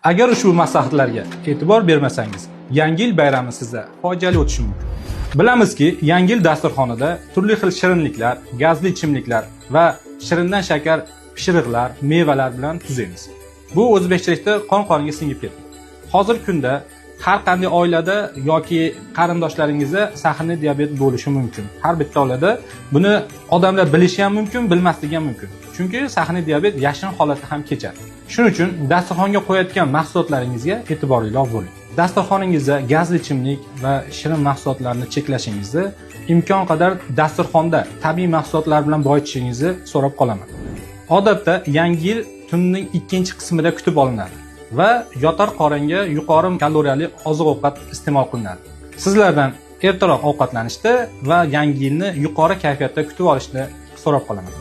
Agar ushbu maslahatlarga e'tibor bermasangiz, Yangi yil bayrami sizda fojiali o'tishi mumkin. Bilamizki, Yangi yil dasturxonida turli xil shirinliklar, gazli ichimliklar va shirindan shakar pishiriqlar, mevalar bilan tuzaymiz. Bu o'zbekchilikda qon-qonga singib ketdi. Hozirgi kunda har qanday oilada yoki qarindoshlaringizda sahnali diabet bo'lishi mumkin. Har bitta oilada buni odamlar bilishi ham mumkin, bilmasligi ham mumkin. Chunki sahnali diabet yashirin holatda ham kechadi. Shuning uchun dasturxonga qo'yayotgan mahsulotlaringizga e'tiborliroq bo'ling. Dasturxoningizda gazli ichimlik va shirin mahsulotlarni cheklashingizni, imkon qadar dasturxonda tabiiy mahsulotlar bilan boyitishingizni so'rab qolaman. Odatda Yangi yil tunning ikkinchi qismida kutib olinadi va yotar qoranga yuqori kaloriyali oziq-ovqat iste'mol qilinadi. Sizlardan ertaroq ovqatlanishda va Yangi yilni yuqori kayfiyatda kutib olishni so'rab qolaman.